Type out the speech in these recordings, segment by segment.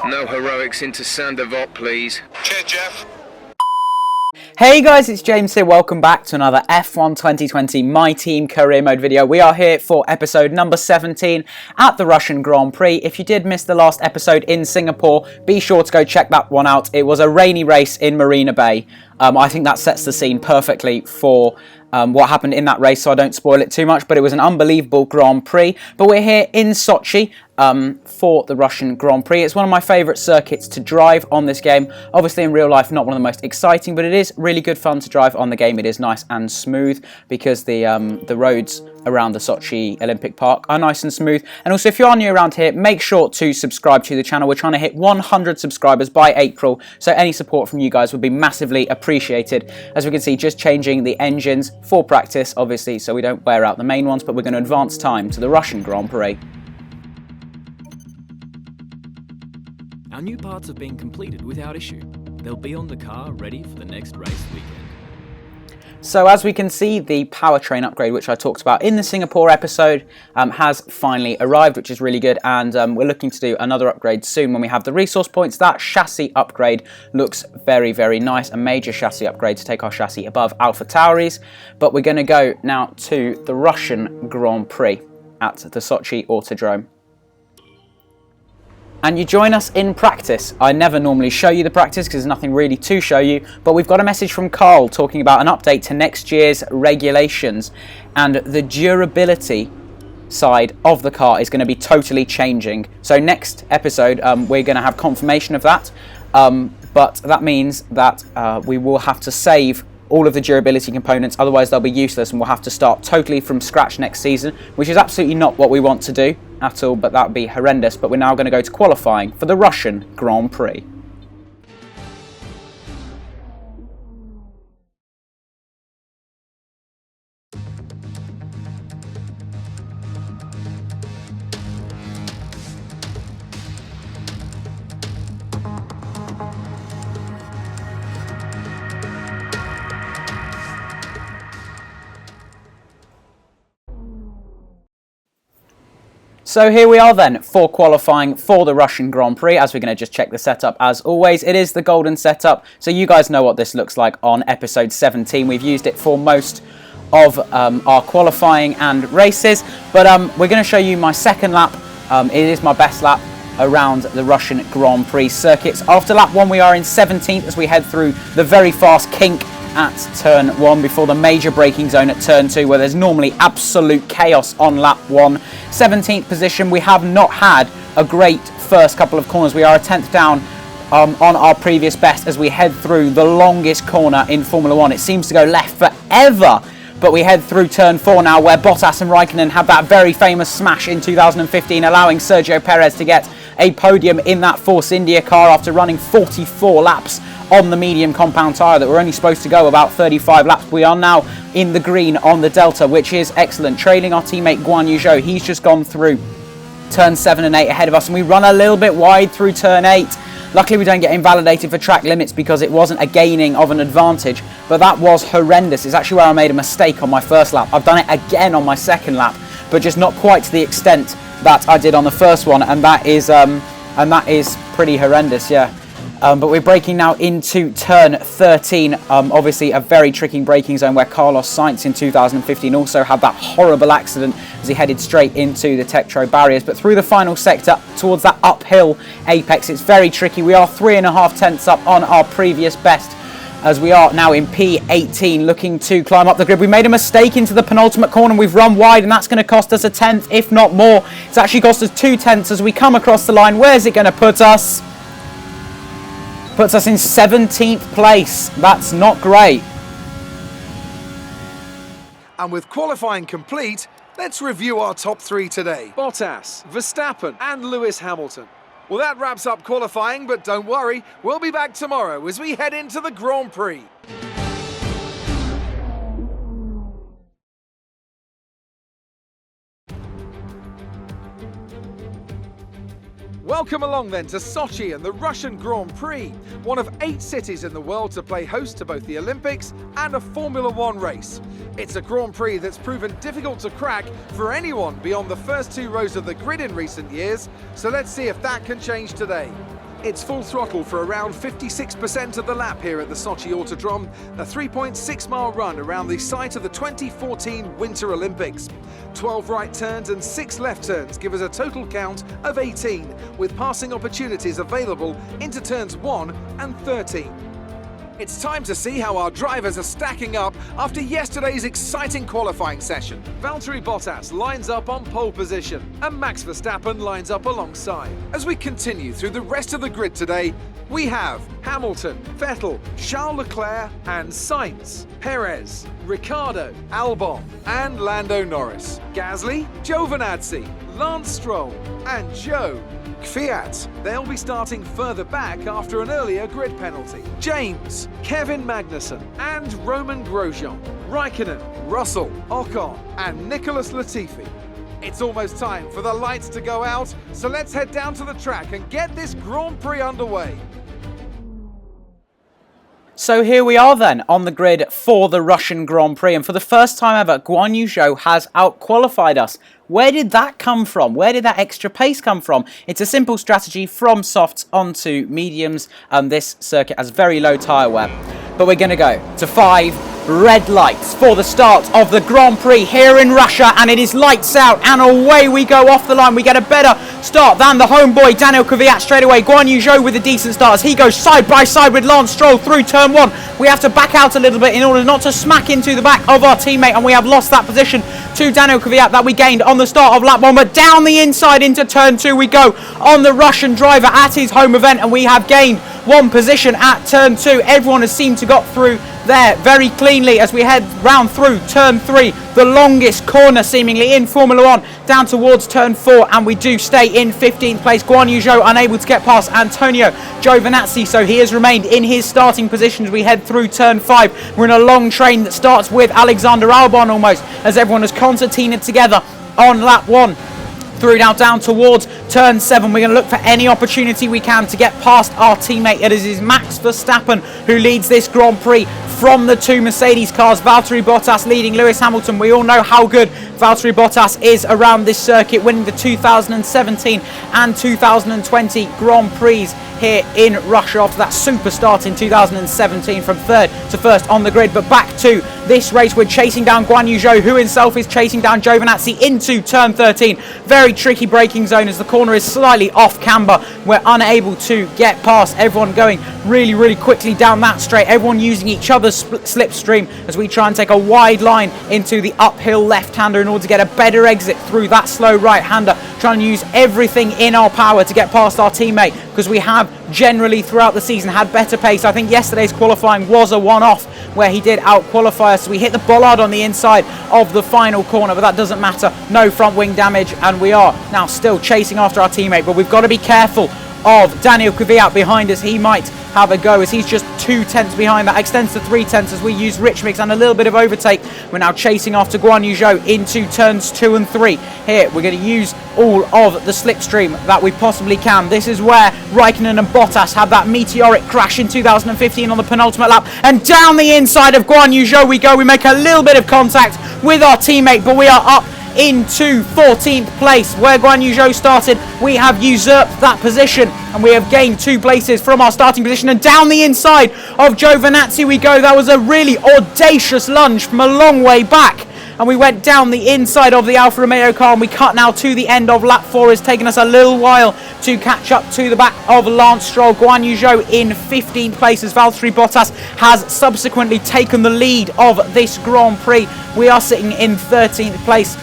No heroics into Sandoval, please. Cheers, Jeff. Hey guys, it's James here. Welcome back to another F1 2020 My Team Career Mode video. We are here for episode number 17 at the Russian Grand Prix. If you did miss the last episode in Singapore, be sure to go check that one out. It was a rainy race in Marina Bay. I think that sets the scene perfectly for what happened in that race, so I don't spoil it too much, but it was an unbelievable Grand Prix. But we're here in Sochi for the Russian Grand Prix. It's one of my favourite circuits to drive on this game. Obviously in real life not one of the most exciting, but it is really good fun to drive on the game. It is nice and smooth because the roads around the Sochi Olympic Park are nice and smooth. And also, if you are new around here, make sure to subscribe to the channel. We're trying to hit 100 subscribers by April, so any support from you guys would be massively appreciated. As we can see, just changing the engines for practice, obviously, so we don't wear out the main ones, but we're going to advance time to the Russian Grand Prix. Our new parts have been completed without issue. They'll be on the car ready for the next race weekend. So as we can see, the powertrain upgrade, which I talked about in the Singapore episode, has finally arrived, which is really good. And we're looking to do another upgrade soon when we have the resource points. That chassis upgrade looks very, very nice. A major chassis upgrade to take our chassis above Alpha Tauri's. But we're going to go now to the Russian Grand Prix at the Sochi Autodrome. And you join us in practice. I never normally show you the practice because there's nothing really to show you, but we've got a message from Carl talking about an update to next year's regulations, and the durability side of the car is going to be totally changing. So next episode we're going to have confirmation of that, but that means that we will have to save all of the durability components, otherwise they'll be useless and we'll have to start totally from scratch next season, which is absolutely not what we want to do at all, but that would be horrendous. But we're now going to go to qualifying for the Russian Grand Prix. So here we are then for qualifying for the Russian Grand Prix, as we're going to just check the setup as always. It is the golden setup, so you guys know what this looks like on episode 17. We've used it for most of our qualifying and races, but we're going to show you my second lap. It is my best lap around the Russian Grand Prix circuits. After lap 1 we are in 17th as we head through the very fast kink at turn 1 before the major braking zone at turn 2, where there's normally absolute chaos on lap 1. 17th position. We have not had a great first couple of corners. We are a 10th down on our previous best as we head through the longest corner in Formula 1. It seems to go left forever, but we head through turn 4 now, where Bottas and Raikkonen had that very famous smash in 2015, allowing Sergio Perez to get a podium in that Force India car after running 44 laps on the medium compound tyre that were only supposed to go about 35 laps. We are now in the green on the Delta, which is excellent, trailing our teammate Guan Yu Zhou. He's just gone through turn 7 and 8 ahead of us, and we run a little bit wide through turn 8. Luckily we don't get invalidated for track limits because it wasn't a gaining of an advantage, but that was horrendous. It's actually where I made a mistake on my first lap. I've done it again on my second lap, but just not quite to the extent that I did on the first one, and that is pretty horrendous, yeah. But we're braking now into turn 13, obviously a very tricky braking zone where Carlos Sainz in 2015 also had that horrible accident as he headed straight into the Tektro barriers. But through the final sector towards that uphill apex, it's very tricky. We are 3.5 tenths up on our previous best as we are now in P18 looking to climb up the grid. We made a mistake into the penultimate corner and we've run wide, and that's going to cost us a tenth, if not more. It's actually cost us 2 tenths as we come across the line. Where's it going to put us? Puts us in 17th place. That's not great. And with qualifying complete, let's review our top 3 today. Bottas, Verstappen and Lewis Hamilton. Well, that wraps up qualifying, but don't worry, we'll be back tomorrow as we head into the Grand Prix. Welcome along then to Sochi and the Russian Grand Prix, one of 8 cities in the world to play host to both the Olympics and a Formula 1 race. It's a Grand Prix that's proven difficult to crack for anyone beyond the first 2 rows of the grid in recent years, so let's see if that can change today. It's full throttle for around 56% of the lap here at the Sochi Autodrome, the 3.6-mile run around the site of the 2014 Winter Olympics. 12 right turns and 6 left turns give us a total count of 18, with passing opportunities available into turns 1 and 13. It's time to see how our drivers are stacking up after yesterday's exciting qualifying session. Valtteri Bottas lines up on pole position and Max Verstappen lines up alongside. As we continue through the rest of the grid today, we have Hamilton, Vettel, Charles Leclerc and Sainz, Perez, Ricciardo, Albon and Lando Norris, Gasly, Giovinazzi, Lance Stroll and Joe Kvyat. They'll be starting further back after an earlier grid penalty. James, Kevin Magnussen and Roman Grosjean, Raikkonen, Russell, Ocon and Nicholas Latifi. It's almost time for the lights to go out, so let's head down to the track and get this Grand Prix underway. So here we are then on the grid for the Russian Grand Prix, and for the first time ever, Guan Yu Zhou has out-qualified us. Where did that come from? Where did that extra pace come from? It's a simple strategy from softs onto mediums. This circuit has very low tyre wear. But we're going to go to 5 red lights for the start of the Grand Prix here in Russia, and it is lights out and away we go off the line. We get a better start than the homeboy Daniel Kvyat straight away. Guan Yu Zhou with a decent start as he goes side by side with Lance Stroll through turn 1. We have to back out a little bit in order not to smack into the back of our teammate, and we have lost that position to Daniel Kvyat that we gained on the start of lap 1. But down the inside into turn 2 we go on the Russian driver at his home event, and we have gained 1 position at turn 2. Everyone has seemed to got through there very cleanly as we head round through turn 3, the longest corner seemingly in Formula 1, down towards turn 4, and we do stay in 15th place. Guan Yu Zhou unable to get past Antonio Giovinazzi, so he has remained in his starting position as we head through turn 5. We're in a long train that starts with Alexander Albon almost, as everyone has concertinaed together on lap 1. Through now down towards turn 7, we're going to look for any opportunity we can to get past our teammate. It is Max Verstappen who leads this Grand Prix from the 2 Mercedes cars. Valtteri Bottas leading Lewis Hamilton. We all know how good Valtteri Bottas is around this circuit, winning the 2017 and 2020 Grand Prix here in Russia after that super start in 2017 from 3rd to 1st on the grid. But back to this race, we're chasing down Guan Yu Zhou, who himself is chasing down Giovinazzi into turn 13. Very tricky braking zone as the corner is slightly off camber. We're unable to get past everyone going really quickly down that straight. Everyone using each other's slipstream as we try and take a wide line into the uphill left-hander in order to get a better exit through that slow right-hander. Trying to use everything in our power to get past our teammate, because we have generally throughout the season had better pace. I think yesterday's qualifying was a one-off where he did out-qualify us. We hit the bollard on the inside of the final corner, but that doesn't matter. No front wing damage, and we are now still chasing after our teammate, but we've got to be careful of Daniel Kvyat behind us. He might have a go as he's just 2 tenths behind. That extends to 3 tenths as we use rich mix and a little bit of overtake. We're now chasing after Guan Yu Zhou into turns 2 and 3. Here we're going to use all of the slipstream that we possibly can. This is where Raikkonen and Bottas had that meteoric crash in 2015 on the penultimate lap, and down the inside of Guan Yu Zhou we go. We make a little bit of contact with our teammate, but we are up into 14th place. Where Guan Yu Zhou started, we have usurped that position and we have gained 2 places from our starting position. And down the inside of Giovinazzi we go. That was a really audacious lunge from a long way back, and we went down the inside of the Alfa Romeo car, and we cut now to the end of lap 4. It's taken us a little while to catch up to the back of Lance Stroll. Guan Yu Zhou in 15th place as Valtteri Bottas has subsequently taken the lead of this Grand Prix. We are sitting in 13th place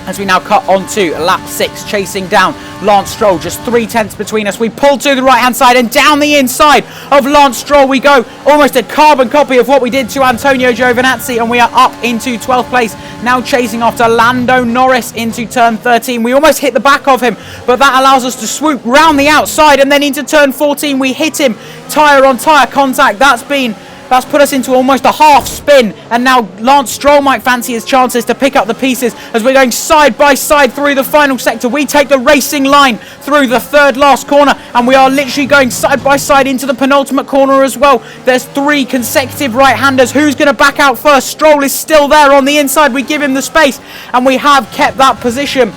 as we now cut onto lap 6, chasing down Lance Stroll. Just 3 tenths between us. We pull to the right hand side, and down the inside of Lance Stroll we go. Almost a carbon copy of what we did to Antonio Giovinazzi, and we are up into 12th place, now chasing after Lando Norris into turn 13. We almost hit the back of him, but that allows us to swoop round the outside, and then into turn 14 we hit him tyre on tyre contact. That's put us into almost a half spin, and now Lance Stroll might fancy his chances to pick up the pieces as we're going side by side through the final sector. We take the racing line through the 3rd last corner, and we are literally going side by side into the penultimate corner as well. There's 3 consecutive right-handers. Who's going to back out first? Stroll is still there on the inside. We give him the space, and we have kept that position.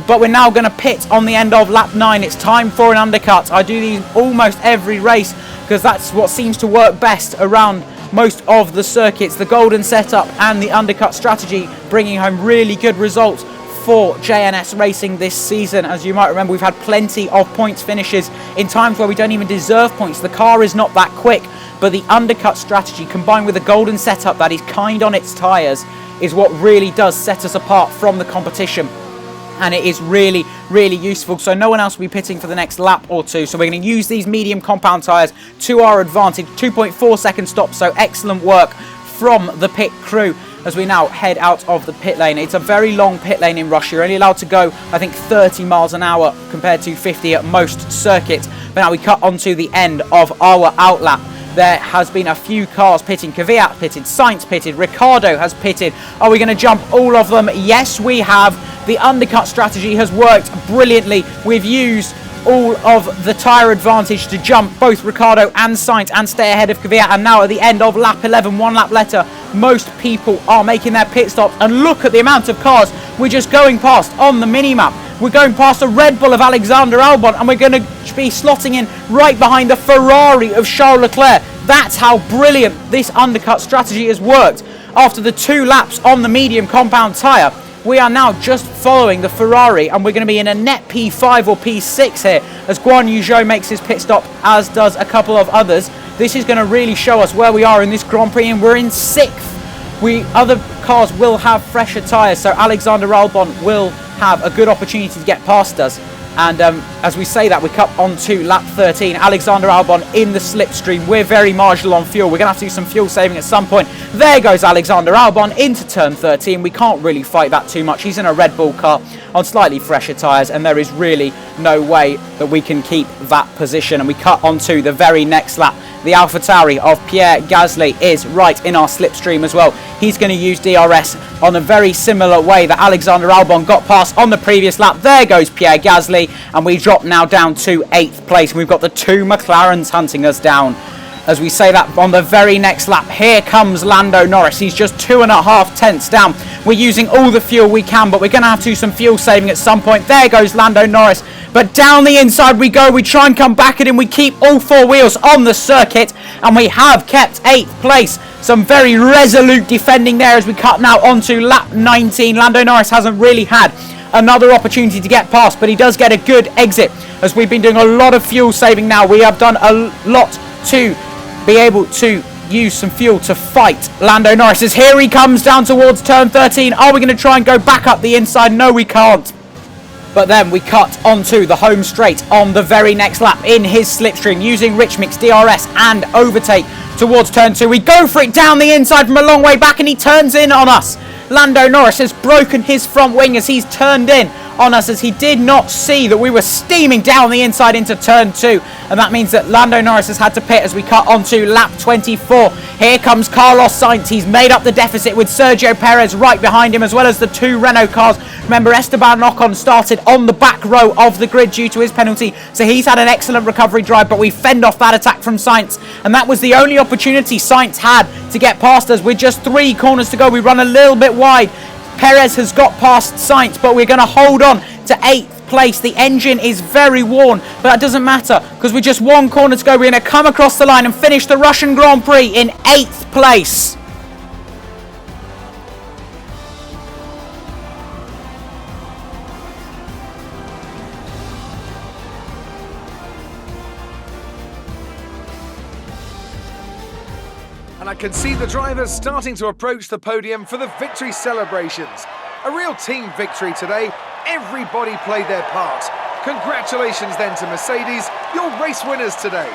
but we're now going to pit on the end of lap 9. It's time for an undercut. I do these almost every race because that's what seems to work best around most of the circuits. The golden setup and the undercut strategy bringing home really good results for JNS Racing this season. As you might remember, we've had plenty of points finishes in times where we don't even deserve points. The car is not that quick, but the undercut strategy combined with the golden setup that is kind on its tyres is what really does set us apart from the competition. And it is really, really useful. So no one else will be pitting for the next lap or two. So we're going to use these medium compound tyres to our advantage. 2.4 second stop, so excellent work from the pit crew as we now head out of the pit lane. It's a very long pit lane in Russia. You're only allowed to go, I think, 30 miles an hour compared to 50 at most circuits. But now we cut onto the end of our outlap. There has been a few cars pitting. Kvyat pitted, Sainz pitted, Ricciardo has pitted. Are we going to jump all of them? Yes, we have. The undercut strategy has worked brilliantly. We've used all of the tyre advantage to jump both Ricciardo and Sainz and stay ahead of Kvyat. And now at the end of lap 11, one lap later, most people are making their pit stops. And look at the amount of cars we're just going past on the mini-map. We're going past a Red Bull of Alexander Albon, and we're going to be slotting in right behind the Ferrari of Charles Leclerc. That's how brilliant this undercut strategy has worked. After the 2 laps on the medium compound tyre, we are now just following the Ferrari, and we're going to be in a net P5 or P6 here as Guan Yu Zhou makes his pit stop, as does a couple of others. This is going to really show us where we are in this Grand Prix, and we're in 6th. Other cars will have fresher tyres, so Alexander Albon will have a good opportunity to get past us. And as we say that, we cut on to lap 13. Alexander Albon in the slipstream. We're very marginal on fuel. We're going to have to do some fuel saving at some point. There goes Alexander Albon into turn 13. We can't really fight that too much. He's in a Red Bull car on slightly fresher tyres, and there is really no way that we can keep that position. And we cut on to the very next lap. The AlphaTauri of Pierre Gasly is right in our slipstream as well. He's going to use DRS on a very similar way that Alexander Albon got past on the previous lap. There goes Pierre Gasly, and we drop now down to 8th place. We've got the 2 McLarens hunting us down. As we say that, on the very next lap, here comes Lando Norris. He's just 2.5 tenths down. We're using all the fuel we can, but we're going to have to do some fuel saving at some point. There goes Lando Norris. But down the inside we go. We try and come back at him. We keep all 4 wheels on the circuit, and we have kept 8th place. Some very resolute defending there as we cut now onto lap 19. Lando Norris hasn't really had another opportunity to get past, but he does get a good exit as we've been doing a lot of fuel saving now. We have done a lot to be able to use some fuel to fight Lando Norris. As here he comes down towards turn 13. Are we going to try and go back up the inside? No, we can't. But then we cut onto the home straight on the very next lap in his slipstream using Rich Mix, DRS and overtake towards turn 2. We go for it down the inside from a long way back, and he turns in on us. Lando Norris has broken his front wing as he's turned in on us, as he did not see that we were steaming down the inside into turn 2, and that means that Lando Norris has had to pit as we cut onto lap 24. Here comes Carlos Sainz. He's made up the deficit with Sergio Perez right behind him, as well as the 2 Renault cars. Remember, Esteban Ocon started on the back row of the grid due to his penalty, so he's had an excellent recovery drive, but we fend off that attack from Sainz, and that was the only opportunity Sainz had to get past us. With just 3 corners to go, we run a little bit wide. Perez has got past Sainz, but we're going to hold on to 8th place. The engine is very worn, but that doesn't matter because with just 1 corner to go, we're going to come across the line and finish the Russian Grand Prix in 8th place. And I can see the drivers starting to approach the podium for the victory celebrations. A real team victory today. Everybody played their part. Congratulations then to Mercedes, your race winners today.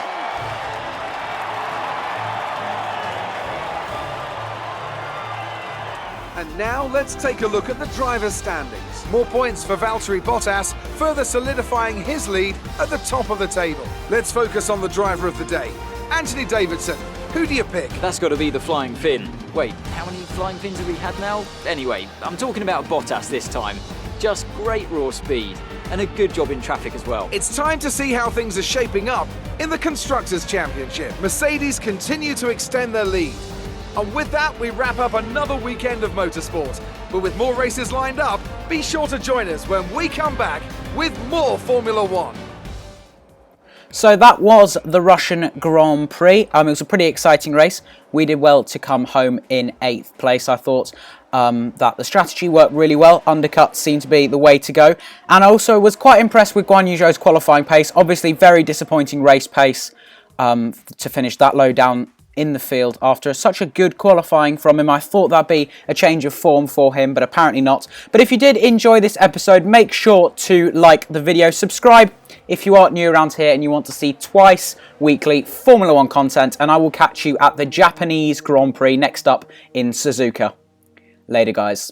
And now let's take a look at the drivers' standings. More points for Valtteri Bottas, further solidifying his lead at the top of the table. Let's focus on the driver of the day, Anthony Davidson. Who do you pick? That's got to be the Flying Finn. Wait, how many Flying Fins have we had now? Anyway, I'm talking about Bottas this time. Just great raw speed and a good job in traffic as well. It's time to see how things are shaping up in the Constructors' Championship. Mercedes continue to extend their lead. And with that, we wrap up another weekend of motorsport. But with more races lined up, be sure to join us when we come back with more Formula One. So that was the Russian Grand Prix. It was a pretty exciting race. We did well to come home in 8th place. I thought that the strategy worked really well. Undercuts seemed to be the way to go. And I also was quite impressed with Guan Yu Zhou's qualifying pace. Obviously, very disappointing race pace to finish that low down in the field after such a good qualifying from him. I thought that'd be a change of form for him, but apparently not. But if you did enjoy this episode, make sure to like the video, subscribe if you are new around here and you want to see twice weekly Formula One content, and I will catch you at the Japanese Grand Prix next up in Suzuka. Later, guys.